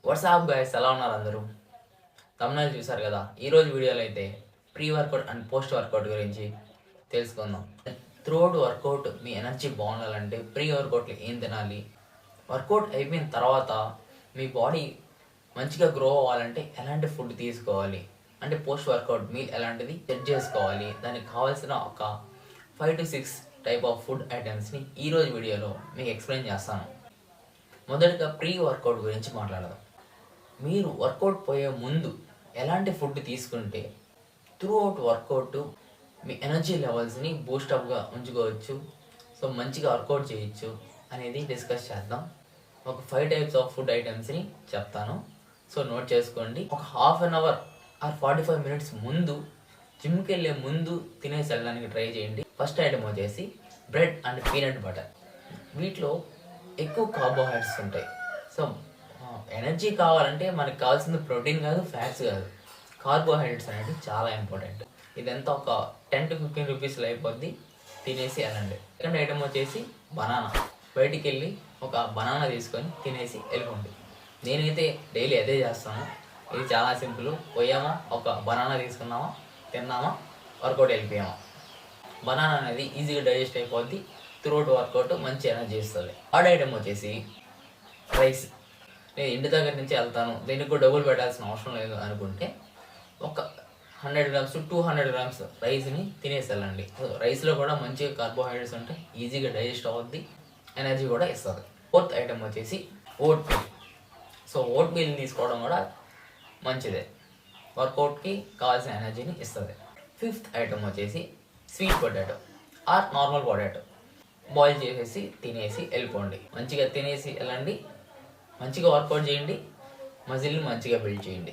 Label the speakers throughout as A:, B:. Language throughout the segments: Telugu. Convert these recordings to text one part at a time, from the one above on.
A: వాట్సాప్ గైస్, ఎలా ఉన్నారు అందరూ? తమిళనాడు చూసారు కదా. ఈరోజు వీడియోలో అయితే pre workout and post workout గురించి తెలుసుకుందాం. త్రూఅవుట్ వర్కౌట్ మీ ఎనర్జీ బాగుండాలంటే ప్రీ వర్కౌట్లో ఏం తినాలి, వర్కౌట్ అయిపోయిన తర్వాత మీ బాడీ మంచిగా గ్రో అవ్వాలంటే ఎలాంటి ఫుడ్ తీసుకోవాలి, అంటే పోస్ట్ వర్కౌట్ మీల్ ఎలాంటిది సెట్ చేసుకోవాలి, దానికి కావాల్సిన ఒక 5 to 6 టైప్ ఆఫ్ ఫుడ్ ఐటమ్స్ని ఈరోజు వీడియోలో మీకు ఎక్స్ప్లెయిన్ చేస్తాను. మొదటగా ప్రీ వర్కౌట్ గురించి మాట్లాడదాం. మీరు వర్కౌట్ పోయే ముందు ఎలాంటి ఫుడ్ తీసుకుంటే త్రూఅవుట్ వర్కౌట్ మీ ఎనర్జీ లెవెల్స్ని బూస్టప్గా ఉంచుకోవచ్చు, సో మంచిగా వర్కౌట్ చేయొచ్చు అనేది డిస్కస్ చేద్దాం. ఒక 5 టైప్స్ ఆఫ్ ఫుడ్ ఐటమ్స్ని చెప్తాను, సో నోట్ చేసుకోండి. ఒక half an hour or 45 minutes ముందు జిమ్కి వెళ్ళే ముందు తినేసి వెళ్ళడానికి ట్రై చేయండి. ఫస్ట్ ఐటమ్ వచ్చేసి బ్రెడ్ అండ్ పీనట్ బటర్. వీటిలో ఎక్కువ కార్బోహైడ్రేట్స్ ఉంటాయి. సో ఎనర్జీ కావాలంటే మనకు కావాల్సింది ప్రోటీన్ కాదు, ఫ్యాట్స్ కాదు, కార్బోహైడ్రేట్స్ అనేది చాలా ఇంపార్టెంట్. ఇదంతా ఒక 10 to 15 రూపీస్లో అయిపోద్ది, తినేసి వెళ్ళండి. సెకండ్ ఐటమ్ వచ్చేసి బనానా. బయటికి వెళ్ళి ఒక బనానా తీసుకొని తినేసి వెళ్ళిపోండి. నేనైతే డైలీ అదే చేస్తాను. ఇది చాలా సింపుల్. పోయామా, ఒక బనానా తీసుకున్నామా, తిన్నామా, వర్కౌట్ వెళ్ళిపోయామా. బనానా అనేది ఈజీగా డైజెస్ట్ అయిపోద్ది, త్రూఅవుట్ వర్కౌట్ మంచి ఎనర్జీ ఇస్తుంది. థర్డ్ ఐటమ్ వచ్చేసి రైస్. నేను ఇంటి దగ్గర నుంచి వెళ్తాను, దీనికి కూడా డబ్బులు పెట్టాల్సిన అవసరం లేదు అనుకుంటే ఒక 100 grams to 200 grams రైస్ని తినేసి వెళ్ళండి. రైస్లో కూడా మంచిగా కార్బోహైడ్రేట్స్ ఉంటాయి, ఈజీగా డైజెస్ట్ అవుద్ది, ఎనర్జీ కూడా ఇస్తుంది. ఫోర్త్ ఐటమ్ వచ్చేసి oat meal. So oat meal తీసుకోవడం కూడా మంచిదే, వర్కౌట్కి కావాల్సిన ఎనర్జీని ఇస్తుంది. ఫిఫ్త్ ఐటమ్ వచ్చేసి sweet potato or normal potato. Boil చేసేసి తినేసి వెళ్ళిపోండి. మంచిగా తినేసి వెళ్ళండి, మంచిగా వర్కౌట్ చేయండి, మజిల్ని మంచిగా బిల్డ్ చేయండి.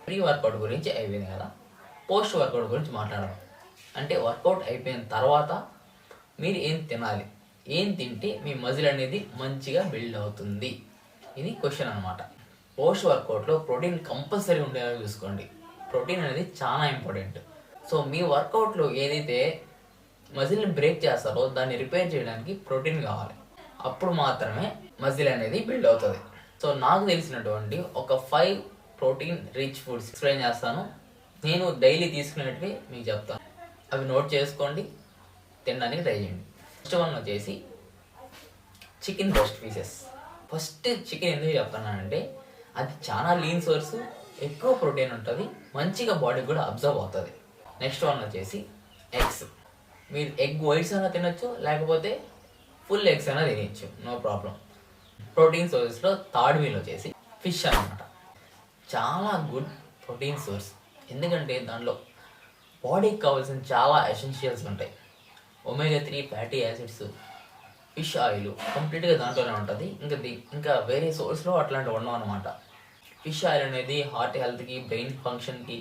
A: ప్రీ వర్కౌట్ గురించి అయిపోయింది కదా. పోస్ట్ వర్కౌట్ గురించి మాట్లాడదాం. అంటే వర్కౌట్ అయిపోయిన తర్వాత మీరు ఏం తినాలి, ఏం తింటే మీ మజిల్ అనేది మంచిగా బిల్డ్ అవుతుంది, ఇది క్వశ్చన్ అనమాట. పోస్ట్ వర్కౌట్లో ప్రోటీన్ కంపల్సరీ ఉండేలా చూసుకోండి. ప్రోటీన్ అనేది చాలా ఇంపార్టెంట్. సో మీ వర్కౌట్లో ఏదైతే మజిల్ని బ్రేక్ చేస్తారో దాన్ని రిపేర్ చేయడానికి ప్రోటీన్ కావాలి, అప్పుడు మాత్రమే మజిల్ అనేది బిల్డ్ అవుతుంది. సో నాకు తెలిసినటువంటి ఒక 5 ప్రోటీన్ రిచ్ ఫుడ్స్ ఎక్స్ప్లెయిన్ చేస్తాను. నేను డైలీ తీసుకునేటివి మీకు చెప్తాను, అవి నోట్ చేసుకోండి, తినడానికి ట్రై చేయండి. ఫస్ట్ వన్ వచ్చేసి chicken breast pieces. First chicken ఎందుకు చెప్తున్నానంటే అది చాలా లీన్ సోర్స్, ఎక్కువ ప్రోటీన్ ఉంటుంది, మంచిగా బాడీకి కూడా అబ్జర్వ్ అవుతుంది. నెక్స్ట్ వన్ వచ్చేసి ఎగ్స్. మీరు ఎగ్ వైట్స్ అయినా తినొచ్చు, లేకపోతే ఫుల్ ఎగ్స్ అయినా తినచ్చు, నో ప్రాబ్లం. ప్రోటీన్ సోర్సెస్లో థర్డ్ మీల్ వచ్చేసి ఫిష్ అనమాట. చాలా గుడ్ ప్రోటీన్ సోర్స్, ఎందుకంటే దాంట్లో బాడీకి కావాల్సిన చాలా ఎసెన్షియల్స్ ఉంటాయి. Omega 3 fatty acids, fish oil కంప్లీట్గా దాంట్లోనే ఉంటుంది. ఇంకా వేరే సోర్స్లో అట్లాంటివి ఉండవు అనమాట. ఫిష్ ఆయిల్ అనేది హార్ట్ హెల్త్కి, బ్రెయిన్ ఫంక్షన్కి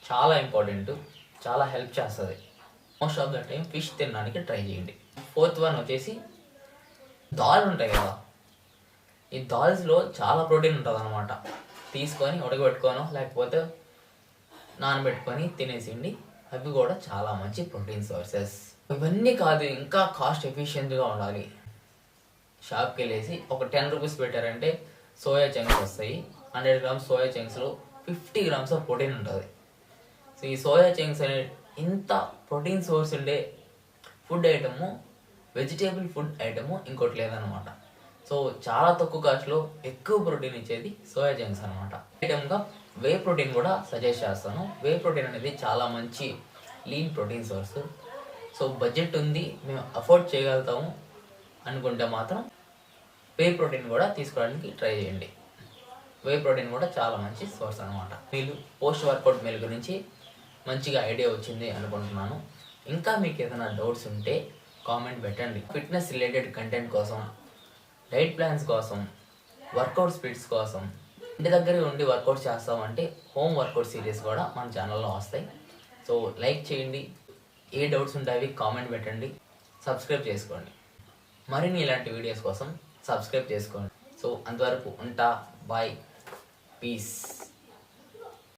A: చాలా ఇంపార్టెంట్, చాలా హెల్ప్ చేస్తుంది. Most of the time fish తినడానికి ట్రై చేయండి. ఫోర్త్ వన్ వచ్చేసి దాల్ ఉంటాయి కదా. ఈ దాల్స్లో చాలా ప్రోటీన్ ఉంటుంది అనమాట. తీసుకొని ఉడకబెట్టుకోను, లేకపోతే నానబెట్టుకొని తినేసిండి, అవి కూడా చాలా మంచి ప్రోటీన్ సోర్సెస్. ఇవన్నీ కాదు, ఇంకా కాస్ట్ ఎఫిషియెంట్గా ఉండాలి. షాప్కి వెళ్ళేసి ఒక 10 రూపీస్ పెట్టారంటే సోయా చంక్స్ వస్తాయి. 100 grams సోయా చంక్స్లో 50 grams ఆఫ్ ప్రోటీన్ ఉంటుంది. సో ఈ సోయా చంక్స్ అనే ఇంత ప్రోటీన్ సోర్స్ ఉండే food item, vegetable food item ఇంకోటి లేదనమాట. సో చాలా తక్కువ కాస్ట్లో ఎక్కువ ప్రోటీన్ ఇచ్చేది సోయా చంక్స్ అనమాట. ఐటమ్గా వే ప్రోటీన్ కూడా సజెస్ట్ చేస్తాను. వే ప్రోటీన్ అనేది చాలా మంచి lean protein source. So budget ఉంది, మేము అఫోర్డ్ చేయగలుగుతాము అనుకుంటే మాత్రం వే ప్రోటీన్ కూడా తీసుకోవడానికి ట్రై చేయండి. వే ప్రోటీన్ కూడా చాలా మంచి సోర్స్ అనమాట. మీరు పోస్ట్ వర్కౌట్ మీల్ గురించి మంచిగా ఐడియా వచ్చింది అనుకుంటున్నాను. ఇంకా మీకు ఏదైనా డౌట్స్ ఉంటే కామెంట్ పెట్టండి. ఫిట్నెస్ రిలేటెడ్ కంటెంట్ కోసం, డైట్ ప్లాన్స్ కోసం, వర్కౌట్ స్పిట్స్ కోసం, ఇంటి దగ్గరే ఉండి వర్కౌట్ చేస్తామంటే హోమ్ వర్కౌట్ సిరీస్ కూడా మన ఛానల్లో వస్తాయి. సో లైక్ చేయండి, ఏ డౌట్స్ ఉంటాయి కామెంట్ పెట్టండి, సబ్స్క్రైబ్ చేసుకోండి. మరిన్ని ఇలాంటి వీడియోస్ కోసం సబ్స్క్రైబ్ చేసుకోండి. సో అంతవరకు ఉంటా, బాయ్, పీస్.